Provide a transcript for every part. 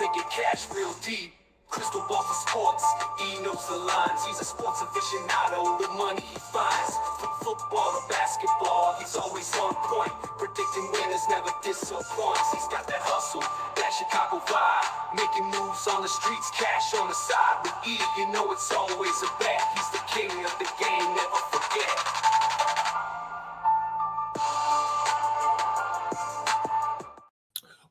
thinking cash real deep. Crystal ball for sports, he knows the lines. He's a sports aficionado, the money he finds. From football to basketball, he's always on point. Predicting winners never disappoints. He's got that hustle, that Chicago vibe. Making moves on the streets, cash on the side. With E, you know it's always a bet. He's the king of the game, never forget.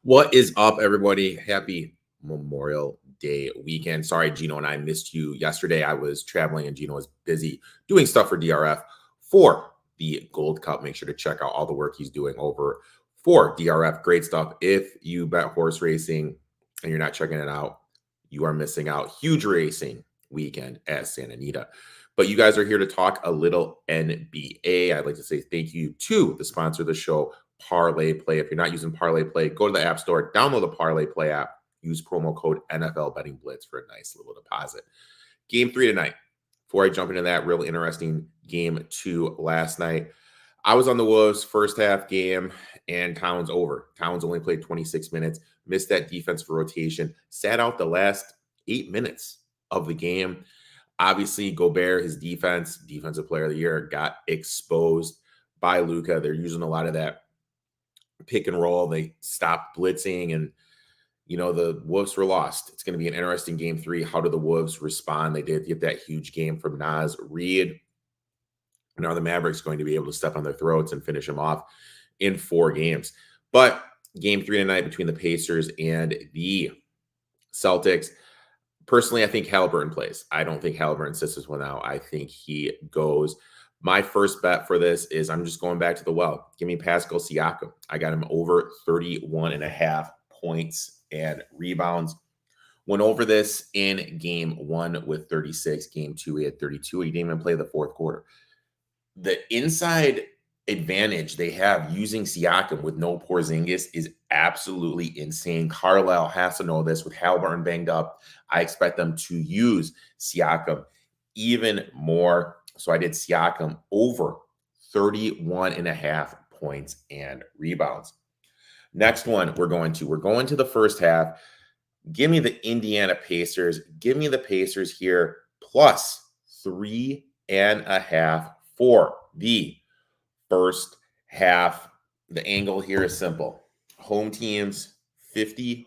What is up, everybody? Happy Memorial Day weekend. Sorry, Gino and I missed you yesterday. I was traveling and Gino was busy doing stuff for DRF for the Gold Cup. Make sure to check out all the work he's doing over for DRF. Great stuff. If you bet horse racing and you're not checking it out, you are missing out. Huge racing weekend at Santa Anita. But you guys are here to talk a little NBA. I'd like to say thank you to the sponsor of the show, Parlay Play. If you're not using Parlay Play, go to the App Store, download the Parlay Play app, use promo code NFL Betting Blitz for a nice little deposit. Game 3 tonight. Before I jump into that, real interesting game 2 last night. I was on the Wolves first half game and Towns over. Towns only played 26 minutes, missed that defensive rotation, sat out the last 8 minutes of the game. Obviously, Gobert, his defensive player of the year, got exposed by Luka. They're using a lot of that pick and roll. They stopped blitzing, and the Wolves were lost. It's going to be an interesting game 3. How do the Wolves respond? They did get that huge game from Naz Reid. Now the Mavericks going to be able to step on their throats and finish them off in 4 games. But game 3 tonight between the Pacers and the Celtics. Personally, I think Haliburton plays. I don't think Haliburton sits this one out. I think he goes. My first bet for this is I'm just going back to the well. Give me Pascal Siakam. I got him over 31.5 points and rebounds. Went over this in game 1 with 36. Game 2, he had 32. He didn't even play the fourth quarter. The inside advantage they have using Siakam with no Porzingis is absolutely insane. Carlisle has to know this. With Haliburton banged up, I expect them to use Siakam even more. So I did Siakam over 31.5 points and rebounds. Next one we're going to the first half. Give me the Indiana Pacers. Give me the Pacers here plus 3.5 for the first half. The angle here is simple. Home teams, 54%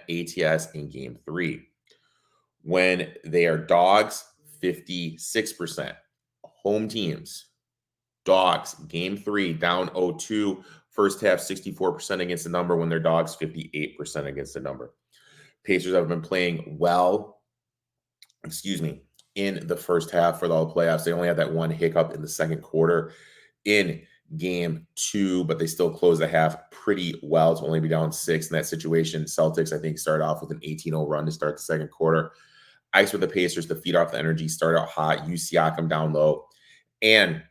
ATS in game 3. When they are dogs, 56%. Home teams, dogs, game 3, down 0-2. First half, 64% against the number. When they're dogs, 58% against the number. Pacers have been playing well, in the first half for all the playoffs. They only had that one hiccup in the second quarter in game 2, but they still closed the half pretty well to only be down 6 in that situation. Celtics, I think, started off with an 18-0 run to start the second quarter. Ice with the Pacers to feed off the energy, start out hot, use Siakam down low, and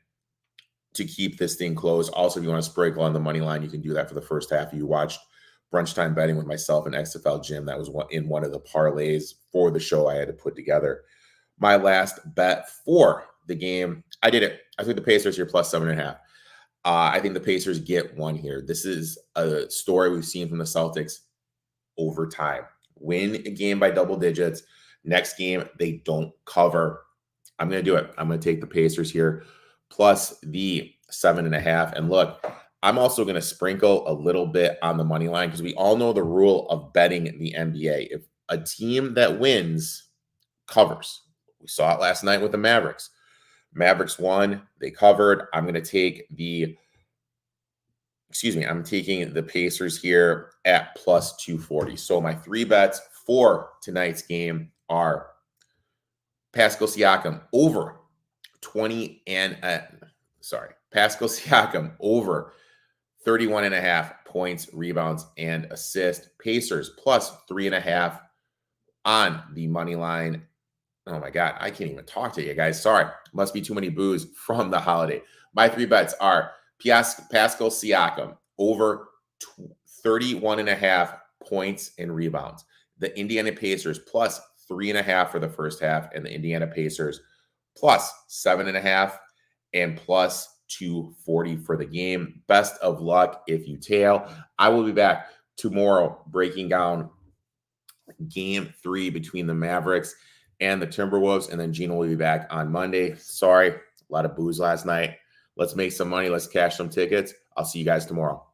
to keep this thing close. Also, if you want to sprinkle on the money line, you can do that for the first half. You watched Brunch Time Betting with myself and XFL Jim. That was in one of the parlays for the show I had to put together. My last bet for the game, I did it. I took the Pacers here plus 7.5. I think the Pacers get one here. This is a story we've seen from the Celtics over time. Win a game by double digits. Next game, they don't cover. I'm going to do it. I'm going to take the Pacers here plus the 7.5. And look, I'm also going to sprinkle a little bit on the money line because we all know the rule of betting the NBA. If a team that wins covers, we saw it last night with the Mavericks. Mavericks won. They covered. I'm taking the Pacers here at plus 240. So my 3 bets for tonight's game are Pascal Siakam over Pascal Siakam over 31.5 points, rebounds, and assists. Pacers plus 3.5 on the money line. Oh my God, I can't even talk to you guys. Sorry, must be too many boos from the holiday. My 3 bets are Pascal Siakam over 31.5 points and rebounds. The Indiana Pacers plus 3.5 for the first half, and the Indiana Pacers plus 7.5 and plus 240 for the game. Best of luck if you tail. I will be back tomorrow breaking down Game 3 between the Mavericks and the Timberwolves. And then Gino will be back on Monday. Sorry, a lot of booze last night. Let's make some money. Let's cash some tickets. I'll see you guys tomorrow.